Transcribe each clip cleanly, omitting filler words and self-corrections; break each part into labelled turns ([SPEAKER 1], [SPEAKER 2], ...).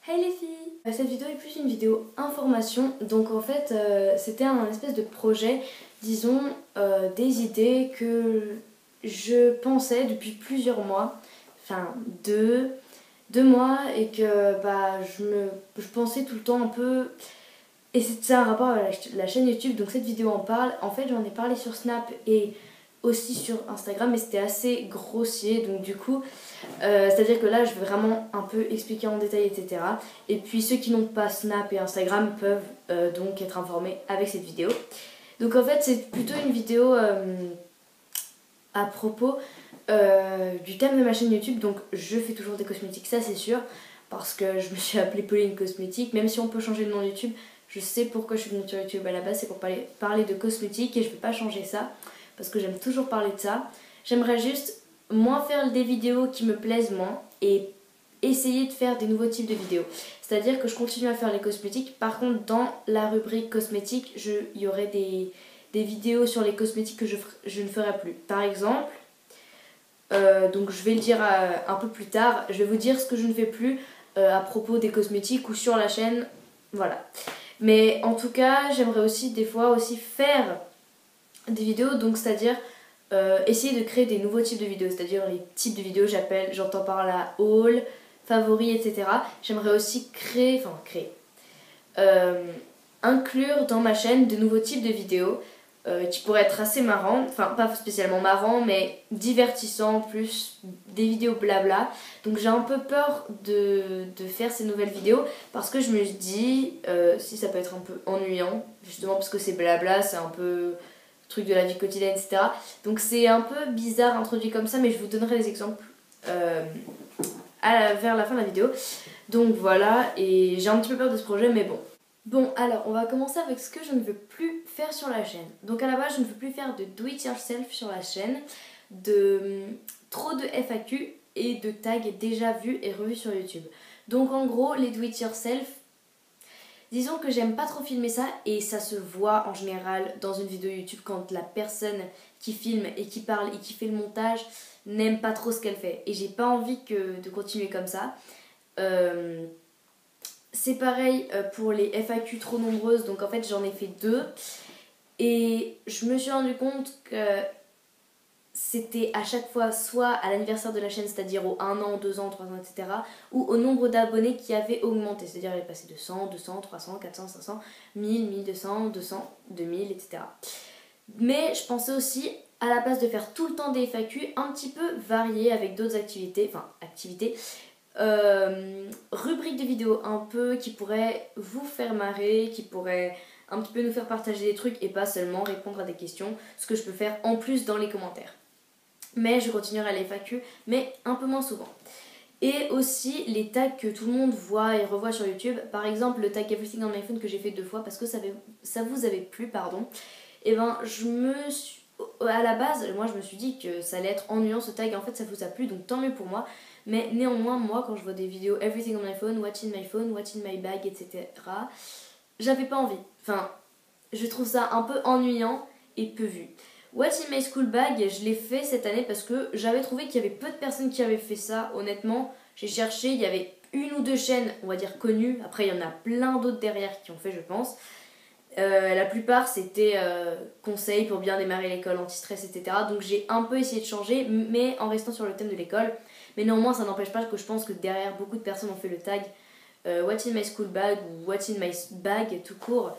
[SPEAKER 1] Hey les filles! Cette vidéo est plus une vidéo information, donc en fait c'était un espèce de projet, disons des idées que je pensais depuis plusieurs mois, enfin deux mois, et que je pensais tout le temps un peu, et c'est un rapport avec la chaîne YouTube, donc cette vidéo en parle. En fait j'en ai parlé sur Snap et aussi sur Instagram, mais c'était assez grossier, donc du coup c'est-à-dire que là je vais vraiment un peu expliquer en détail, etc. Et puis ceux qui n'ont pas Snap et Instagram peuvent donc être informés avec cette vidéo. Donc en fait c'est plutôt une vidéo à propos du thème de ma chaîne YouTube. Donc je fais toujours des cosmétiques, ça c'est sûr, parce que je me suis appelée Pauline Cosmétique. Même si on peut changer de nom YouTube, je sais pourquoi je suis venue sur YouTube à la base, c'est pour parler de cosmétiques, et je ne vais pas changer ça parce que j'aime toujours parler de ça. J'aimerais juste moins faire des vidéos qui me plaisent moins et essayer de faire des nouveaux types de vidéos. C'est-à-dire que je continue à faire les cosmétiques. Par contre, dans la rubrique cosmétiques, il y aurait des vidéos sur les cosmétiques que je ne ferai plus. Par exemple, donc je vais le dire un peu plus tard, je vais vous dire ce que je ne fais plus à propos des cosmétiques ou sur la chaîne. Voilà. Mais en tout cas, j'aimerais aussi des fois aussi faire des vidéos, donc c'est-à-dire essayer de créer des nouveaux types de vidéos, c'est-à-dire les types de vidéos j'entends par là haul, favoris, etc. J'aimerais aussi inclure dans ma chaîne de nouveaux types de vidéos qui pourraient être assez marrants, enfin pas spécialement marrants mais divertissants, plus des vidéos blabla. Donc j'ai un peu peur de faire ces nouvelles vidéos parce que je me dis si ça peut être un peu ennuyant, justement parce que c'est blabla, c'est un peu truc de la vie quotidienne, etc. Donc c'est un peu bizarre introduit comme ça, mais je vous donnerai des exemples vers la fin de la vidéo. Donc voilà, et j'ai un petit peu peur de ce projet, mais bon. Bon, alors on va commencer avec ce que je ne veux plus faire sur la chaîne. Donc à la base, je ne veux plus faire de do it yourself sur la chaîne, trop de FAQ et de tags déjà vus et revus sur YouTube. Donc en gros, les do it yourself, disons que j'aime pas trop filmer ça, et ça se voit en général dans une vidéo YouTube quand la personne qui filme et qui parle et qui fait le montage n'aime pas trop ce qu'elle fait. Et j'ai pas envie de continuer comme ça. C'est pareil pour les FAQ trop nombreuses, donc en fait j'en ai fait 2. Et je me suis rendu compte que c'était à chaque fois soit à l'anniversaire de la chaîne, c'est-à-dire aux 1 an, 2 ans, 3 ans, etc. ou au nombre d'abonnés qui avait augmenté, c'est-à-dire elle est passée de 100, 200, 300, 400, 500, 1000, 1200, 200, 2000, etc. Mais je pensais aussi, à la place de faire tout le temps des FAQ, un petit peu varier avec d'autres activités, rubriques de vidéos un peu qui pourraient vous faire marrer, qui pourraient un petit peu nous faire partager des trucs et pas seulement répondre à des questions, ce que je peux faire en plus dans les commentaires. Mais je continuerai les FAQ, mais un peu moins souvent. Et aussi les tags que tout le monde voit et revoit sur YouTube. Par exemple, le tag Everything on my phone que j'ai fait 2 fois parce que ça vous avait plu, pardon. Et ben, à la base, moi je me suis dit que ça allait être ennuyant ce tag. En fait, ça vous a plu, donc tant mieux pour moi. Mais néanmoins, moi, quand je vois des vidéos Everything on my phone, what's in my bag, etc., j'avais pas envie. Enfin, je trouve ça un peu ennuyant et peu vu. What's in my school bag, je l'ai fait cette année parce que j'avais trouvé qu'il y avait peu de personnes qui avaient fait ça. Honnêtement, j'ai cherché, il y avait 1 ou 2 chaînes, on va dire connues. Après, il y en a plein d'autres derrière qui ont fait, je pense. La plupart c'était conseils pour bien démarrer l'école, anti-stress, etc. Donc j'ai un peu essayé de changer, mais en restant sur le thème de l'école. Mais néanmoins, ça n'empêche pas que je pense que derrière, beaucoup de personnes ont fait le tag What's in my school bag ou What's in my bag tout court.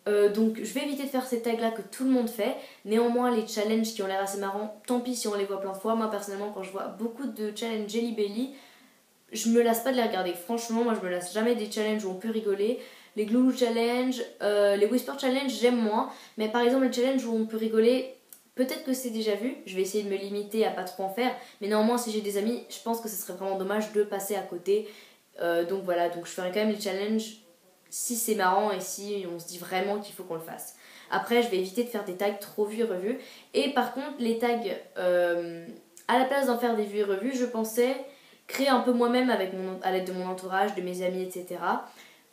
[SPEAKER 1] Donc je vais éviter de faire ces tags là que tout le monde fait. Néanmoins, les challenges qui ont l'air assez marrants, tant pis si on les voit plein de fois. Moi personnellement, quand je vois beaucoup de challenges Jelly Belly, je me lasse pas de les regarder. Franchement, moi je me lasse jamais des challenges où on peut rigoler. Les Glue Challenge, les Whisper Challenge, j'aime moins. Mais par exemple, les challenges où on peut rigoler, peut-être que c'est déjà vu. Je vais essayer de me limiter à pas trop en faire. Mais néanmoins, si j'ai des amis, je pense que ce serait vraiment dommage de passer à côté. Donc voilà, donc je ferai quand même les challenges si c'est marrant et si on se dit vraiment qu'il faut qu'on le fasse. Après, je vais éviter de faire des tags trop vus et revus. Et par contre, les tags, à la place d'en faire des vus et revus, je pensais créer un peu moi-même à l'aide de mon entourage, de mes amis, etc.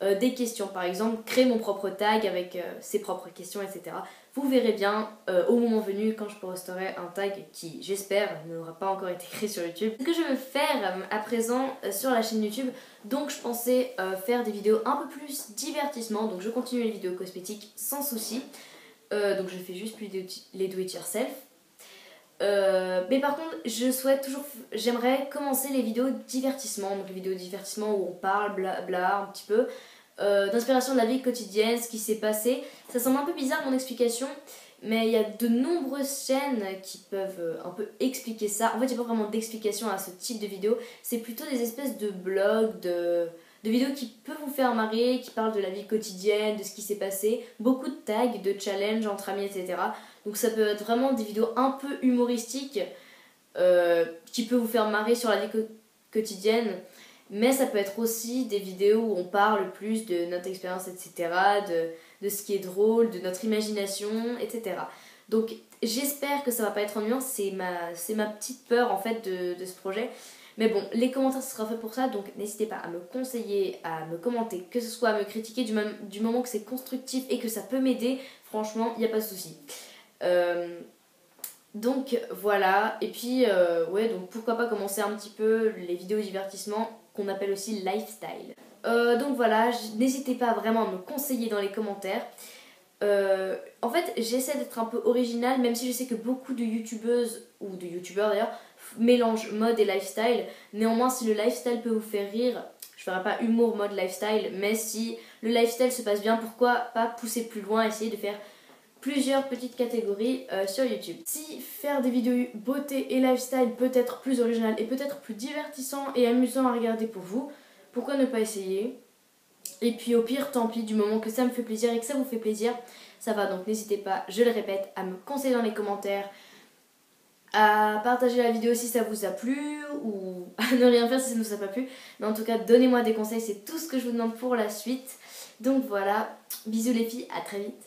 [SPEAKER 1] des questions. Par exemple, créer mon propre tag avec ses propres questions, etc. Vous verrez bien au moment venu quand je posterai un tag qui, j'espère, n'aura pas encore été créé sur YouTube. Ce que je veux faire à présent sur la chaîne YouTube, donc je pensais faire des vidéos un peu plus divertissement, donc je continue les vidéos cosmétiques sans souci. Donc je fais juste plus les do it yourself. Mais par contre, j'aimerais commencer les vidéos divertissement, donc les vidéos divertissement où on parle, blabla, un petit peu, d'inspiration de la vie quotidienne, ce qui s'est passé. Ça semble un peu bizarre mon explication, mais il y a de nombreuses chaînes qui peuvent un peu expliquer ça. En fait, il n'y a pas vraiment d'explication à ce type de vidéo, c'est plutôt des espèces de blogs, de vidéos qui peuvent vous faire marrer, qui parlent de la vie quotidienne, de ce qui s'est passé, beaucoup de tags, de challenges entre amis, etc. Donc ça peut être vraiment des vidéos un peu humoristiques qui peuvent vous faire marrer sur la vie quotidienne, mais ça peut être aussi des vidéos où on parle plus de notre expérience, etc., de ce qui est drôle, de notre imagination, etc. Donc j'espère que ça va pas être ennuyant, c'est ma petite peur en fait de ce projet. Mais bon, les commentaires ce sera fait pour ça, donc n'hésitez pas à me conseiller, à me commenter, que ce soit à me critiquer du moment que c'est constructif et que ça peut m'aider, franchement, il n'y a pas de souci. Donc voilà, et puis ouais, donc pourquoi pas commencer un petit peu les vidéos divertissement qu'on appelle aussi lifestyle. Donc voilà, n'hésitez pas vraiment à me conseiller dans les commentaires. En fait, j'essaie d'être un peu originale, même si je sais que beaucoup de youtubeuses, ou de youtubeurs d'ailleurs, mélangent mode et lifestyle. Néanmoins, si le lifestyle peut vous faire rire, je ferai pas humour, mode, lifestyle, mais si le lifestyle se passe bien, pourquoi pas pousser plus loin, essayer de faire plusieurs petites catégories sur YouTube. Si faire des vidéos beauté et lifestyle peut être plus original et peut-être plus divertissant et amusant à regarder pour vous, pourquoi ne pas essayer? Et puis au pire, tant pis, du moment que ça me fait plaisir et que ça vous fait plaisir, ça va. Donc n'hésitez pas, je le répète, à me conseiller dans les commentaires, à partager la vidéo si ça vous a plu ou à ne rien faire si ça ne vous a pas plu. Mais en tout cas, donnez-moi des conseils, c'est tout ce que je vous demande pour la suite. Donc voilà, bisous les filles, à très vite.